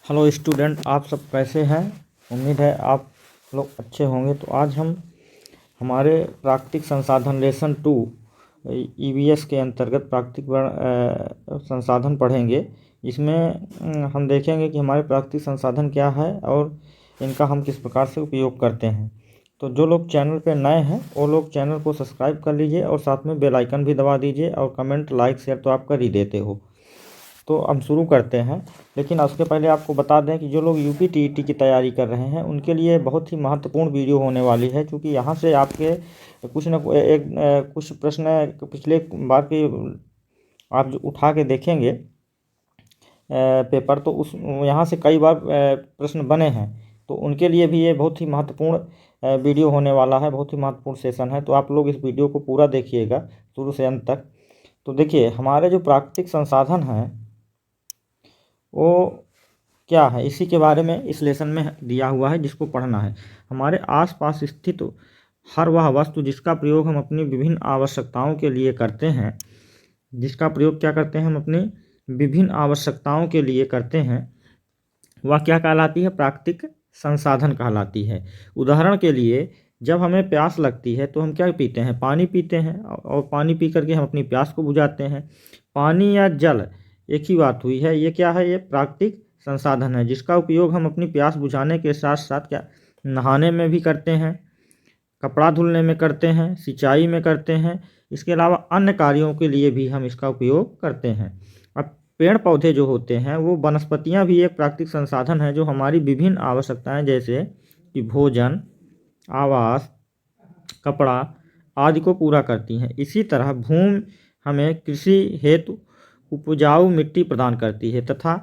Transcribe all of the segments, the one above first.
Hello student, आप सब कैसे हैं। उम्मीद है आप लोग अच्छे होंगे। तो आज हम हमारे प्राकृतिक संसाधन लेसन 2 ईवीएस के अंतर्गत प्राकृतिक संसाधन पढ़ेंगे। इसमें हम देखेंगे कि हमारे प्राकृतिक संसाधन क्या है और इनका हम किस प्रकार से उपयोग करते हैं। तो जो लोग चैनल पर नए हैं वो लोग चैनल को सब्सक्राइब कर लीजिए और साथ में बेल आइकन भी दबा दीजिए, और कमेंट लाइक शेयर तो आप कर ही देते हो। तो हम शुरू करते हैं, लेकिन उसके पहले आपको बता दें कि जो लोग यूपी टीईटी की तैयारी कर रहे हैं उनके लिए बहुत ही महत्वपूर्ण वीडियो होने वाली है, क्योंकि यहाँ से आपके कुछ प्रश्न पिछले बार के आप जो उठा के देखेंगे पेपर, तो उस यहाँ से कई बार प्रश्न बने हैं। तो उनके लिए भी ये बहुत ही महत्वपूर्ण वीडियो होने वाला है, बहुत ही महत्वपूर्ण सेशन है। तो आप लोग इस वीडियो को पूरा देखिएगा शुरू से अंत तक। तो देखिए, हमारे जो प्राकृतिक संसाधन हैं वो क्या है, इसी के बारे में इस लेसन में दिया हुआ है, जिसको पढ़ना है। हमारे आसपास स्थित हर वह वस्तु जिसका प्रयोग हम अपनी विभिन्न आवश्यकताओं के लिए करते हैं, जिसका प्रयोग क्या करते हैं हम अपनी विभिन्न आवश्यकताओं के लिए करते हैं, वह क्या कहलाती है, प्राकृतिक संसाधन कहलाती है। उदाहरण के लिए, जब हमें प्यास लगती है तो हम क्या पीते हैं, पानी पीते हैं, और पानी पी करके हम अपनी प्यास को बुझाते हैं। पानी या जल एक ही बात हुई है। ये क्या है, ये प्राकृतिक संसाधन है, जिसका उपयोग हम अपनी प्यास बुझाने के साथ साथ क्या नहाने में भी करते हैं, कपड़ा धुलने में करते हैं, सिंचाई में करते हैं। इसके अलावा अन्य कार्यों के लिए भी हम इसका उपयोग करते हैं। अब पेड़ पौधे जो होते हैं, वो वनस्पतियाँ भी एक प्राकृतिक संसाधन है, जो हमारी विभिन्न आवश्यकताएं जैसे कि भोजन, आवास, कपड़ा आदि को पूरा करती हैं। इसी तरह भूमि हमें कृषि हेतु उपजाऊ मिट्टी प्रदान करती है, तथा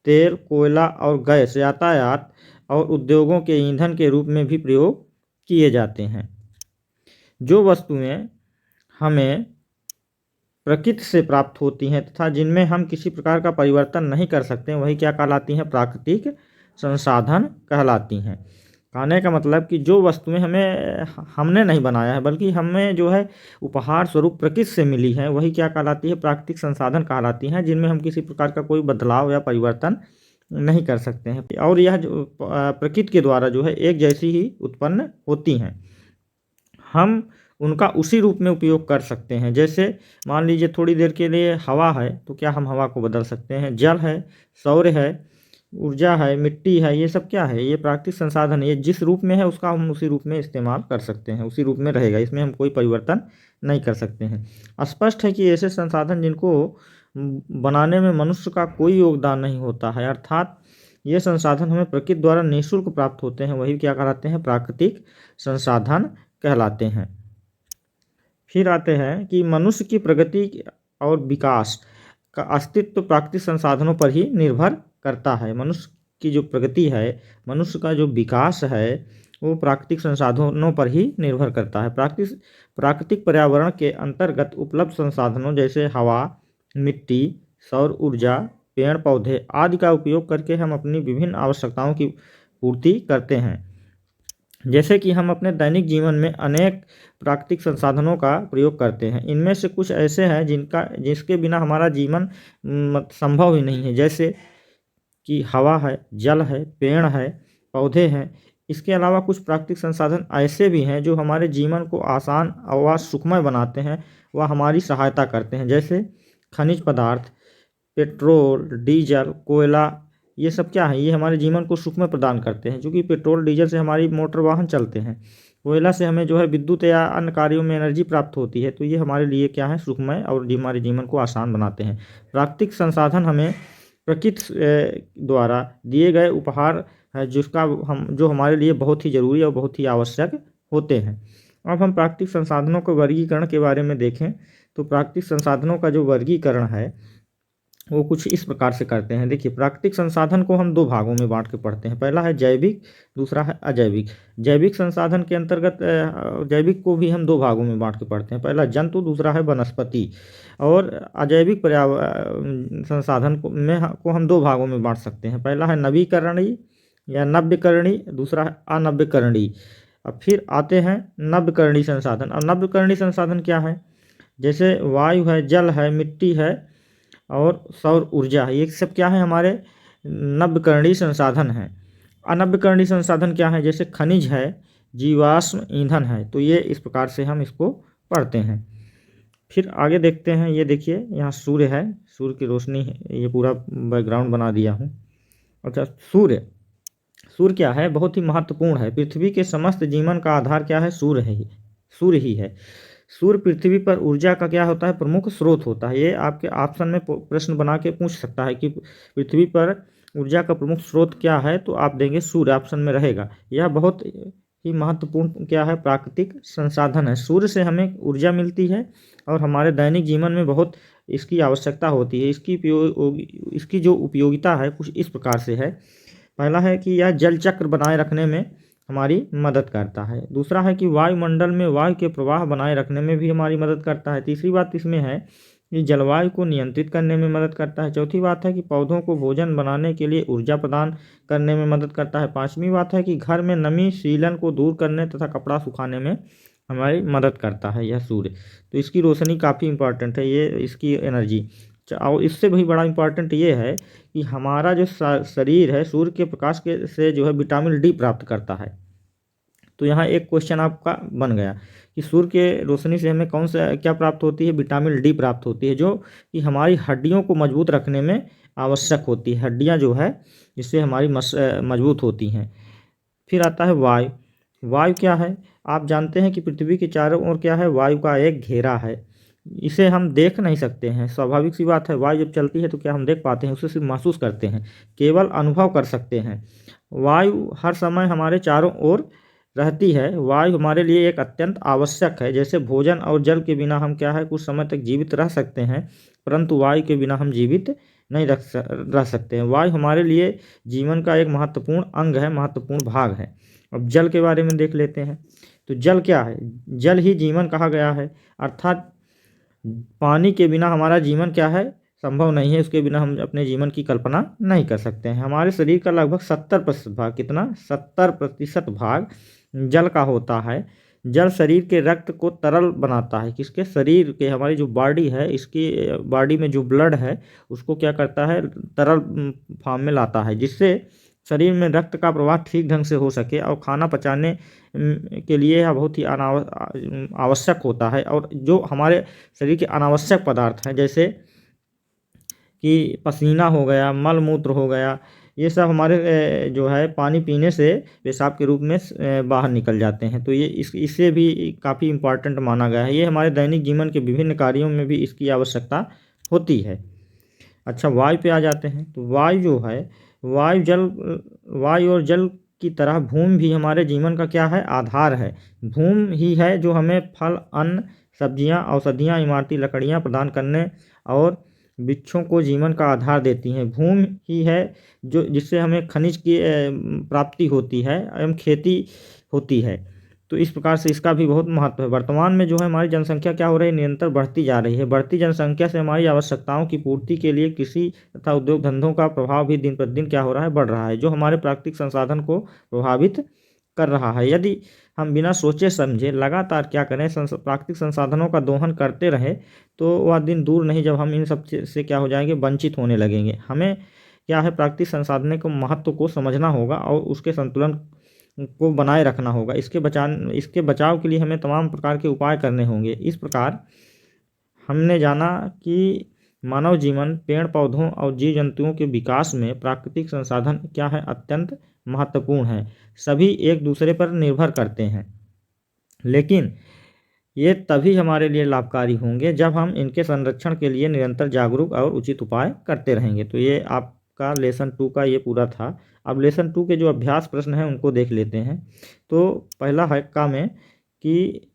तेल, कोयला और गैस यातायात और उद्योगों के ईंधन के रूप में भी प्रयोग किए जाते हैं। जो वस्तुएं हमें प्रकृति से प्राप्त होती हैं तथा जिनमें हम किसी प्रकार का परिवर्तन नहीं कर सकते, वही क्या कहलाती हैं, प्राकृतिक संसाधन कहलाती हैं। कहने का मतलब कि जो वस्तुएं हमने नहीं बनाया है, बल्कि हमें जो है उपहार स्वरूप प्रकृति से मिली है, वही क्या कहलाती है, प्राकृतिक संसाधन कहलाती हैं, जिनमें हम किसी प्रकार का कोई बदलाव या परिवर्तन नहीं कर सकते हैं, और यह जो प्रकृति के द्वारा जो है एक जैसी ही उत्पन्न होती हैं। हम उनका उसी रूप में उपयोग कर सकते हैं। जैसे मान लीजिए थोड़ी देर के लिए हवा है, तो क्या हम हवा को बदल सकते हैं। जल है, सौर है, ऊर्जा है, मिट्टी है, ये सब क्या है, ये प्राकृतिक संसाधन है। ये जिस रूप में है उसका हम उसी रूप में इस्तेमाल कर सकते हैं, उसी रूप में रहेगा, इसमें हम कोई परिवर्तन नहीं कर सकते हैं। स्पष्ट है कि ऐसे संसाधन जिनको बनाने में मनुष्य का कोई योगदान नहीं होता है, अर्थात ये संसाधन हमें प्रकृति द्वारा निःशुल्क प्राप्त होते हैं, वही क्या कहलाते हैं, प्राकृतिक संसाधन कहलाते हैं। फिर आते हैं कि मनुष्य की प्रगति और विकास का अस्तित्व प्राकृतिक संसाधनों पर ही निर्भर करता है। मनुष्य की जो प्रगति है, मनुष्य का जो विकास है, वो प्राकृतिक संसाधनों पर ही निर्भर करता है। प्राकृतिक पर्यावरण के अंतर्गत उपलब्ध संसाधनों जैसे हवा, मिट्टी, सौर ऊर्जा, पेड़ पौधे आदि का उपयोग करके हम अपनी विभिन्न आवश्यकताओं की पूर्ति करते हैं। जैसे कि हम अपने दैनिक जीवन में अनेक प्राकृतिक संसाधनों का प्रयोग करते हैं। इनमें से कुछ ऐसे हैं जिसके बिना हमारा जीवन संभव ही नहीं है, जैसे कि हवा है, जल है, पेड़ है, पौधे हैं। इसके अलावा कुछ प्राकृतिक संसाधन ऐसे भी हैं जो हमारे जीवन को आसान और सुखमय बनाते हैं, वह हमारी सहायता करते हैं। जैसे खनिज पदार्थ, पेट्रोल, डीजल, कोयला, ये सब क्या है, ये हमारे जीवन को सुखमय प्रदान करते हैं। क्योंकि पेट्रोल डीजल से हमारी मोटर वाहन चलते हैं, कोयला से हमें जो है विद्युत या अन्य कार्यों में एनर्जी प्राप्त होती है, तो ये हमारे लिए क्या है, सुखमय और हमारे जीवन को आसान बनाते हैं। प्राकृतिक संसाधन हमें प्रकृति द्वारा दिए गए उपहार है, जो हमारे लिए बहुत ही जरूरी और बहुत ही आवश्यक होते हैं। अब हम प्राकृतिक संसाधनों के वर्गीकरण के बारे में देखें, तो प्राकृतिक संसाधनों का जो वर्गीकरण है वो कुछ इस प्रकार से करते हैं। देखिए, प्राकृतिक संसाधन को हम दो भागों में बांट के पढ़ते हैं। पहला है जैविक, दूसरा है अजैविक। जैविक संसाधन के अंतर्गत जैविक को भी हम दो भागों में बांट के पढ़ते हैं। पहला जंतु, दूसरा है वनस्पति। और अजैविक संसाधन को हम दो भागों में बांट सकते हैं। पहला है नवीकरणीय या नव्यकरणीय, दूसरा है अनव्यकरणीय। अब फिर आते हैं नव्यकरणीय संसाधन। और नव्यकरणीय संसाधन क्या है, जैसे वायु है, जल है, मिट्टी है और सौर ऊर्जा है। ये सब क्या है, हमारे नव्यकरणीय संसाधन हैं। अनव्यकरणीय संसाधन क्या है? जैसे खनिज है, जीवाश्म ईंधन है। तो ये इस प्रकार से हम इसको पढ़ते हैं। फिर आगे देखते हैं। ये देखिए यहाँ सूर्य है, सूर्य की रोशनी है, ये पूरा बैकग्राउंड बना दिया हूँ। अच्छा, सूर्य क्या है? बहुत ही महत्वपूर्ण है। पृथ्वी के समस्त जीवन का आधार क्या है? सूर्य ही है। सूर्य पृथ्वी पर ऊर्जा का क्या होता है? प्रमुख स्रोत होता है। ये आपके ऑप्शन में प्रश्न बना के पूछ सकता है कि पृथ्वी पर ऊर्जा का प्रमुख स्रोत क्या है, तो आप देंगे सूर्य, ऑप्शन में रहेगा। यह बहुत ही महत्वपूर्ण क्या है? प्राकृतिक संसाधन है। सूर्य से हमें ऊर्जा मिलती है और हमारे दैनिक जीवन में बहुत इसकी आवश्यकता होती है। इसकी जो उपयोगिता है कुछ इस प्रकार से है। पहला है कि यह जल चक्र बनाए रखने में हमारी मदद करता है। दूसरा है कि वायुमंडल में वायु के प्रवाह बनाए रखने में भी हमारी मदद करता है। तीसरी बात इसमें है कि जलवायु को नियंत्रित करने में मदद करता है। चौथी बात है कि पौधों को भोजन बनाने के लिए ऊर्जा प्रदान करने में मदद करता है। पांचवी बात है कि घर में नमी सीलन को दूर करने तथा कपड़ा सुखाने में हमारी मदद करता है यह सूर्य। तो इसकी रोशनी काफ़ी इंपॉर्टेंट है, ये इसकी एनर्जी। और इससे भी बड़ा इंपॉर्टेंट ये है कि हमारा जो शरीर है सूर्य के प्रकाश के से जो है विटामिन डी प्राप्त करता है। तो यहाँ एक क्वेश्चन आपका बन गया कि सूर्य के रोशनी से हमें कौन सा क्या प्राप्त होती है? विटामिन डी प्राप्त होती है, जो कि हमारी हड्डियों को मजबूत रखने में आवश्यक होती है। हड्डियाँ जो है जिससे हमारी मजबूत होती हैं। फिर आता है वायु। वायु क्या है? आप जानते हैं कि पृथ्वी के चारों ओर क्या है? वायु का एक घेरा है। इसे हम देख नहीं सकते हैं, स्वाभाविक सी बात है। वायु जब चलती है तो क्या हम देख पाते हैं? उसे सिर्फ महसूस करते हैं, केवल अनुभव कर सकते हैं। वायु हर समय हमारे चारों ओर रहती है। वायु हमारे लिए एक अत्यंत आवश्यक है। जैसे भोजन और जल के बिना हम क्या है कुछ समय तक जीवित रह सकते हैं, परंतु वायु के बिना हम जीवित नहीं रह सकते हैं। वायु हमारे लिए जीवन का एक महत्वपूर्ण अंग है, महत्वपूर्ण भाग है। अब जल के बारे में देख लेते हैं। तो जल क्या है? जल ही जीवन कहा गया है, अर्थात पानी के बिना हमारा जीवन क्या है? संभव नहीं है। उसके बिना हम अपने जीवन की कल्पना नहीं कर सकते हैं। हमारे शरीर का लगभग 70% भाग, कितना? 70% भाग जल का होता है। जल शरीर के रक्त को तरल बनाता है। किसके? शरीर के, हमारी जो बॉडी है, इसकी बॉडी में जो ब्लड है उसको क्या करता है? तरल फॉर्म में लाता है, जिससे शरीर में रक्त का प्रवाह ठीक ढंग से हो सके और खाना पचाने के लिए यह बहुत ही आवश्यक होता है। और जो हमारे शरीर के अनावश्यक पदार्थ हैं, जैसे कि पसीना हो गया, मल मूत्र हो गया, ये सब हमारे जो है पानी पीने से पेशाब के रूप में बाहर निकल जाते हैं। तो ये इससे भी काफ़ी इम्पॉर्टेंट माना गया है। ये हमारे दैनिक जीवन के विभिन्न कार्यों में भी इसकी आवश्यकता होती है। अच्छा, वायु पे आ जाते हैं। तो वायु जो है, वायु और जल की तरह भूमि भी हमारे जीवन का क्या है? आधार है। भूमि ही है जो हमें फल, अन्न, सब्जियां, औषधियां, इमारती लकड़ियां प्रदान करने और वृक्षों को जीवन का आधार देती हैं। भूमि ही है जो जिससे हमें खनिज की प्राप्ति होती है एवं खेती होती है। तो इस प्रकार से इसका भी बहुत महत्व है। वर्तमान में जो है हमारी जनसंख्या क्या हो रही है? निरंतर बढ़ती जा रही है। बढ़ती जनसंख्या से हमारी आवश्यकताओं की पूर्ति के लिए कृषि तथा उद्योग धंधों का प्रभाव भी दिन प्रतिदिन क्या हो रहा है? बढ़ रहा है, जो हमारे प्राकृतिक संसाधन को प्रभावित कर रहा है। यदि हम बिना सोचे समझे लगातार क्या करें? प्राकृतिक संसाधनों का दोहन करते रहें तो वह दिन दूर नहीं जब हम इन सब से क्या हो जाएंगे? वंचित होने लगेंगे। हमें क्या है? प्राकृतिक संसाधनों के महत्व को समझना होगा और उसके संतुलन को बनाए रखना होगा। इसके बचाव के लिए हमें तमाम प्रकार के उपाय करने होंगे। इस प्रकार हमने जाना कि मानव जीवन, पेड़ पौधों और जीव जंतुओं के विकास में प्राकृतिक संसाधन क्या है? अत्यंत महत्वपूर्ण है। सभी एक दूसरे पर निर्भर करते हैं, लेकिन ये तभी हमारे लिए लाभकारी होंगे जब हम इनके संरक्षण के लिए निरंतर जागरूक और उचित उपाय करते रहेंगे। तो ये आपका लेसन 2 का ये पूरा था। अब लेसन 2 के जो अभ्यास प्रश्न हैं उनको देख लेते हैं। तो पहला है का में कि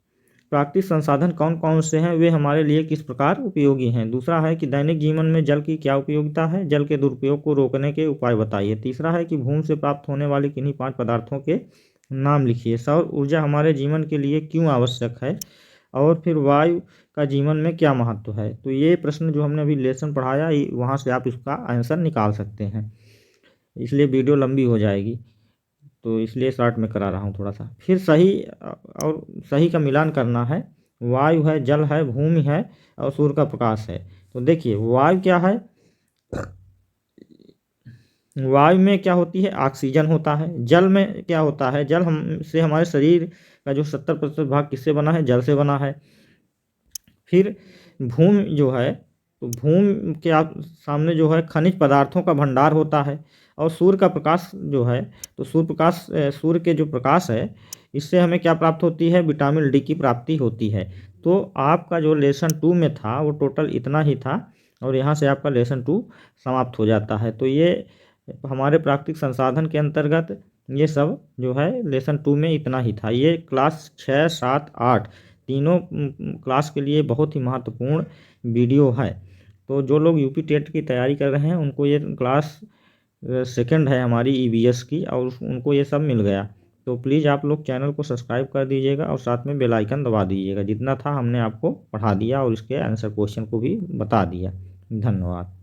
प्राकृतिक संसाधन कौन कौन से हैं, वे हमारे लिए किस प्रकार उपयोगी हैं। दूसरा है कि दैनिक जीवन में जल की क्या उपयोगिता है, जल के दुरुपयोग को रोकने के उपाय बताइए। तीसरा है कि भूमि से प्राप्त होने वाले किन्हीं 5 पदार्थों के नाम लिखिए। सौर ऊर्जा हमारे जीवन के लिए क्यों आवश्यक है, और फिर वायु का जीवन में क्या महत्व है। तो ये प्रश्न जो हमने अभी लेसन पढ़ाया, वहाँ से आप इसका आंसर निकाल सकते हैं। इसलिए वीडियो लंबी हो जाएगी, तो इसलिए शॉर्ट में करा रहा हूँ थोड़ा सा। फिर सही और सही का मिलान करना है। वायु है, जल है, भूमि है और सूर्य का प्रकाश है। तो देखिए वायु क्या है? वायु में क्या होती है, ऑक्सीजन होता है। जल में क्या होता है, जल हमसे हमारे शरीर का जो 70% भाग किससे बना है, जल से बना है। फिर भूमि जो है, तो भूमि के आप सामने जो है खनिज पदार्थों का भंडार होता है। और सूर्य का प्रकाश जो है, तो सूर्य के जो प्रकाश है, इससे हमें क्या प्राप्त होती है, विटामिन डी की प्राप्ति होती है। तो आपका जो लेसन 2 में था वो टोटल इतना ही था, और यहाँ से आपका लेसन 2 समाप्त हो जाता है। तो ये हमारे प्राकृतिक संसाधन के अंतर्गत ये सब जो है लेसन 2 में इतना ही था। ये क्लास 6, 7, 8 तीनों क्लास के लिए बहुत ही महत्वपूर्ण वीडियो है। तो जो लोग यूपी टेट की तैयारी कर रहे हैं उनको ये क्लास सेकंड है हमारी ईवीएस की, और उनको ये सब मिल गया। तो प्लीज़ आप लोग चैनल को सब्सक्राइब कर दीजिएगा और साथ में बेल आइकन दबा दीजिएगा। जितना था हमने आपको पढ़ा दिया और इसके आंसर क्वेश्चन को भी बता दिया। धन्यवाद।